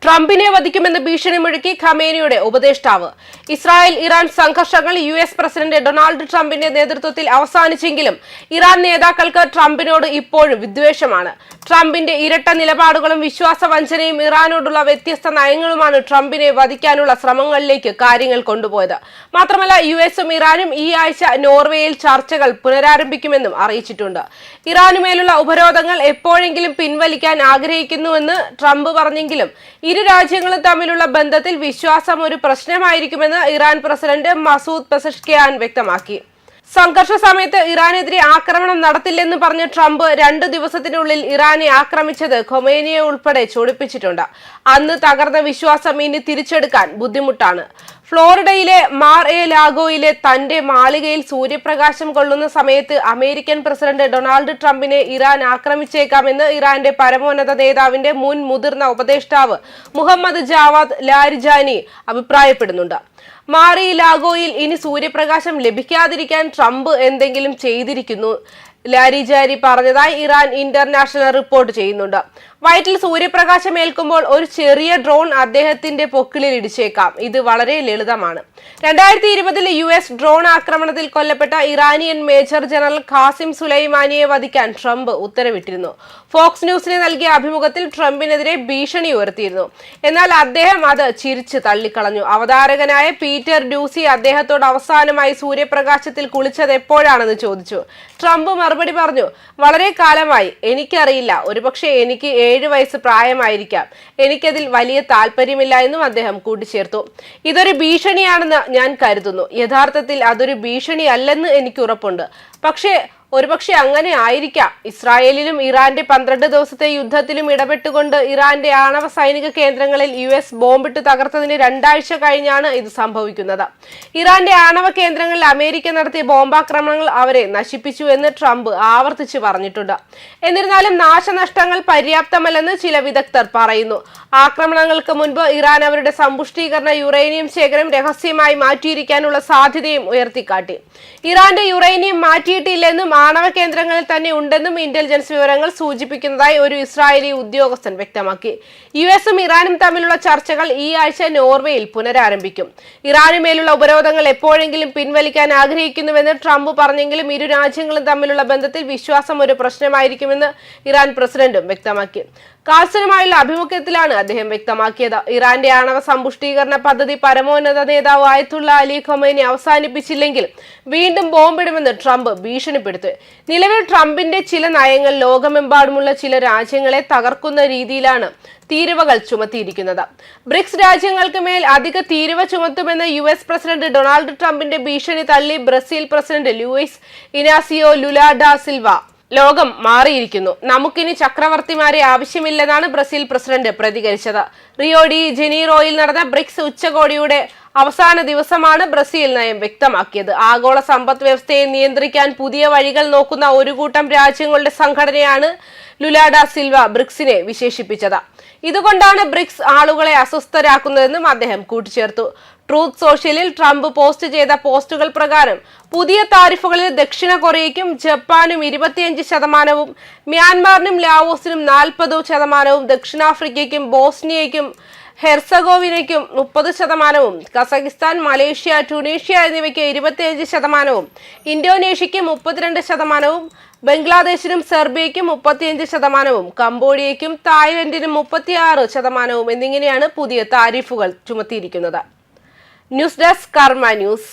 ട്രംപിനെ വധിക്കുമെന്ന് ഭീഷണി മുഴക്കി ഖമേനിയുടെ ഉപദേഷ്ടാവ്. ഇസ്രായേൽ ഇറാൻ സംഘർഷങ്ങൾ US പ്രസിഡന്റ് ഡൊണാൾഡ് ട്രംപിന്റെ നേതൃത്വത്തിൽ അവസാനിച്ചെങ്കിലും ഇറാൻ നേതാക്കൾക്ക് ട്രംപിനോട് ഇപ്പോഴും വിദ്വേഷമാണ്. ട്രംപിന്റെ ഇരട്ട നിലപാടുകളും വിശ്വാസവഞ്ചനയും ഇറാനോടുള്ള വ്യത്യസ്ത നയങ്ങളുമാണ് ട്രംപിനെ വധിക്കാനുള്ള ശ്രമങ്ങളിലേക്ക് കാര്യങ്ങൾ കൊണ്ടുപോയത്. മാത്രമല്ല US-ഉം ഇറാനും ഈ ആഴ്ച നോർവേയിൽ ചർച്ചകൾ പുനരാരംഭിക്കുമെന്നും അറിയിച്ചിട്ടുണ്ട്. ഇറാനുമേലുള്ള ഉപരോധങ്ങൾ എപ്പോഴെങ്കിലും പിൻവലിക്കാൻ ആഗ്രഹിക്കുന്നുവെന്ന് ട്രംപ് പറഞ്ഞെങ്കിലും ഇരു രാജ്യങ്ങളും തമ്മിലുള്ള ബന്ധത്തിൽ വിശ്വാസം ഒരു പ്രശ്നമായിരിക്കുമെന്ന് ഇറാൻ പ്രസിഡന്റ് മസൂദ് പെസഷ്കിയാൻ വ്യക്തമാക്കി. സംഘർഷ സമയത്ത് ഇറാനെതിരെ ആക്രമണം നടത്തില്ലെന്ന് പറഞ്ഞ ട്രംപ് 2 ദിവസത്തിനുള്ളിൽ ഇറാനെ ആക്രമിച്ചത് ഖൊമേനിയെ ഉൾപ്പെടെ ചൊടിപ്പിച്ചിട്ടുണ്ട്. അന്ന് തകർന്ന വിശ്വാസം ഇനി തിരിച്ചെടുക്കാൻ ബുദ്ധിമുട്ടാണ്. ഫ്ലോറിഡയിലെ മാർ-എ-ലാഗോയിലെ തന്റെ മാളികയിൽ സൂര്യപ്രകാശം കൊള്ളുന്ന സമയത്ത് അമേരിക്കൻ പ്രസിഡന്റ് ഡൊണാൾഡ് ട്രംപിനെ ഇറാൻ ആക്രമിച്ചേക്കാമെന്ന് ഇറാന്റെ പരമോന്നത നേതാവിന്റെ മുൻ മുതിർന്ന ഉപദേഷ്ടാവ് മുഹമ്മദ് ജാവാദ് ലാരിജാനി അഭിപ്രായപ്പെടുന്നുണ്ട്. മാർ-എ-ലാഗോയിൽ ഇനി സൂര്യപ്രകാശം ലഭിക്കാതിരിക്കാൻ ട്രംപ് എന്തെങ്കിലും ചെയ്തിരിക്കുന്നു, ലാരിജാനി പറഞ്ഞതായി ഇറാൻ ഇന്റർനാഷണൽ റിപ്പോർട്ട് ചെയ്യുന്നുണ്ട്. വയറ്റിൽ സൂര്യപ്രകാശം ഏൽക്കുമ്പോൾ ഒരു ചെറിയ ഡ്രോൺ അദ്ദേഹത്തിന്റെ പൊക്കിളിൽ ഇടിച്ചേക്കാം. ഇത് വളരെ ലളിതമാണ്. 2020 US ഡ്രോൺ ആക്രമണത്തിൽ കൊല്ലപ്പെട്ട ഇറാനിയൻ മേജർ ജനറൽ ഖാസിം സുലൈമാനിയെ വധിക്കാൻ ട്രംപ് ഉത്തരവിട്ടിരുന്നു. ഫോക്സ് ന്യൂസിന് നൽകിയ അഭിമുഖത്തിൽ ട്രംപിനെതിരെ ഭീഷണി ഉയർത്തിയിരുന്നു. എന്നാൽ അദ്ദേഹം അത് ചിരിച്ച് തള്ളിക്കളഞ്ഞു. അവതാരകനായ പീറ്റർ ഡ്യൂസി അദ്ദേഹത്തോട് അവസാനമായി സൂര്യപ്രകാശത്തിൽ കുളിച്ചത് എപ്പോഴാണെന്ന് ചോദിച്ചു. ട്രംപ് മറുപടി പറഞ്ഞു, വളരെ കാലമായി, എനിക്കറിയില്ല, ഒരുപക്ഷെ എനിക്ക് 7 വയസ്സ് പ്രായമായിരിക്കാം, എനിക്കതിൽ വലിയ താല്പര്യമില്ല എന്നും അദ്ദേഹം കൂട്ടിച്ചേർത്തു. ഇതൊരു ഭീഷണിയാണെന്ന് ഞാൻ കരുതുന്നു. യഥാർത്ഥത്തിൽ അതൊരു ഭീഷണിയല്ലെന്ന് എനിക്ക് ഉറപ്പുണ്ട്. ഒരുപക്ഷെ അങ്ങനെ ആയിരിക്കാം. ഇസ്രായേലിലും ഇറാന്റെ 12 ദിവസത്തെ യുദ്ധത്തിലും ഇടപെട്ടുകൊണ്ട് ഇറാന്റെ ആണവ സൈനിക കേന്ദ്രങ്ങളിൽ US ബോംബിട്ട് തകർത്തതിന് 2 ആഴ്ച കഴിഞ്ഞാണ് ഇത് സംഭവിക്കുന്നത്. ഇറാന്റെ ആണവ കേന്ദ്രങ്ങളിൽ അമേരിക്ക നടത്തിയ ബോംബാക്രമണങ്ങൾ അവരെ നശിപ്പിച്ചു എന്ന് ട്രംപ് ആവർത്തിച്ചു പറഞ്ഞിട്ടുണ്ട്. എന്നിരുന്നാലും നാശനഷ്ടങ്ങൾ പര്യാപ്തമല്ലെന്ന് ചില വിദഗ്ധർ പറയുന്നു. ആക്രമണങ്ങൾക്ക് മുൻപ് ഇറാൻ അവരുടെ സമ്പുഷ്ടീകരണ യുറേനിയം ശേഖരം രഹസ്യമായി മാറ്റിയിരിക്കാനുള്ള സാധ്യതയും ഉയർത്തിക്കാട്ടി. ഇറാന്റെ യുറേനിയം മാറ്റിയിട്ടില്ലെന്നും ആണവ കേന്ദ്രങ്ങളിൽ തന്നെ ഉണ്ടെന്നും ഇന്റലിജൻസ് വിവരങ്ങൾ സൂചിപ്പിക്കുന്നതായി ഒരു ഇസ്രായേലി ഉദ്യോഗസ്ഥൻ വ്യക്തമാക്കി. US-ഉം ഇറാനും തമ്മിലുള്ള ചർച്ചകൾ ഈ ആഴ്ച നോർവേയിൽ പുനരാരംഭിക്കും. ഇറാനുമേലുള്ള ഉപരോധങ്ങൾ എപ്പോഴെങ്കിലും പിൻവലിക്കാൻ ആഗ്രഹിക്കുന്നുവെന്ന് ട്രംപ് പറഞ്ഞെങ്കിലും ഇരു രാജ്യങ്ങളും തമ്മിലുള്ള ബന്ധത്തിൽ വിശ്വാസം ഒരു പ്രശ്നമായിരിക്കുമെന്ന് ഇറാൻ പ്രസിഡന്റും വ്യക്തമാക്കി. കാൾസനുമായുള്ള അഭിമുഖത്തിലാണ് അദ്ദേഹം വ്യക്തമാക്കിയത്. ഇറാന്റെ ആണവ സമ്പുഷ്ടീകരണ പദ്ധതി പരമോന്നത നേതാവ് ആയത്തുള്ള അലി ഖൊമേനി അവസാനിപ്പിച്ചില്ലെങ്കിൽ വീണ്ടും ബോംബിടുമെന്ന് ട്രംപ് ഭീഷണിപ്പെടുത്തി. നിലവിൽ ട്രംപിന്റെ ചില നയങ്ങൾ ലോകമെമ്പാടുമുള്ള ചില രാജ്യങ്ങളെ തകർക്കുന്ന രീതിയിലാണ് തീരുവകൾ ചുമത്തിയിരിക്കുന്നത്. ബ്രിക്സ് രാജ്യങ്ങൾക്ക് മേൽ അധിക തീരുവ ചുമത്തുമെന്ന് US പ്രസിഡന്റ് ഡൊണാൾഡ് ട്രംപിന്റെ ഭീഷണി തള്ളി Brazil president Luiz Inacio ലുലാ da Silva. ലോകം മാറിയിരിക്കുന്നു, നമുക്കിനി ചക്രവർത്തിമാരെ ആവശ്യമില്ലെന്നാണ് ബ്രസീൽ പ്രസിഡന്റ് പ്രതികരിച്ചത്. റിയോ ഡി ജനീറോയിൽ നടന്ന ബ്രിക്സ് ഉച്ചകോടിയുടെ അവസാന ദിവസമാണ് ബ്രസീൽ നയം വ്യക്തമാക്കിയത്. ആഗോള സമ്പദ് വ്യവസ്ഥയെ നിയന്ത്രിക്കാൻ പുതിയ വഴികൾ നോക്കുന്ന ഒരു കൂട്ടം രാജ്യങ്ങളുടെ സംഘടനയാണ് ലുലാ ഡാ സിൽവ ബ്രിക്സിനെ വിശേഷിപ്പിച്ചത്. ഇതുകൊണ്ടാണ് ബ്രിക്സ് ആളുകളെ അസ്വസ്ഥരാക്കുന്നതെന്നും അദ്ദേഹം കൂട്ടിച്ചേർത്തു. ട്രൂത്ത് സോഷ്യലിൽ ട്രംപ് പോസ്റ്റ് ചെയ്ത പോസ്റ്റുകൾ പ്രകാരം പുതിയ താരിഫുകളിൽ ദക്ഷിണ കൊറിയയ്ക്കും ജപ്പാനും 25%, മ്യാൻമാറിനും ലാവോസിനും 40%, ദക്ഷിണാഫ്രിക്കയ്ക്കും ബോസ്നിയയ്ക്കും ഹെർസഗോവിനയ്ക്കും 30%, കസഖിസ്ഥാൻ, മലേഷ്യ, ട്യൂണീഷ്യ എന്നിവയ്ക്ക് 25%, ഇന്തോനേഷ്യയ്ക്ക് 32%, ബംഗ്ലാദേശിനും സെർബിയയ്ക്കും 35%, കംബോഡിയയ്ക്കും തായ്ലൻഡിനും 36% എന്നിങ്ങനെയാണ് പുതിയ താരിഫുകൾ ചുമത്തിയിരിക്കുന്നത്. ന്യൂസ് ഡെസ്ക് കർമ്മ ന്യൂസ്.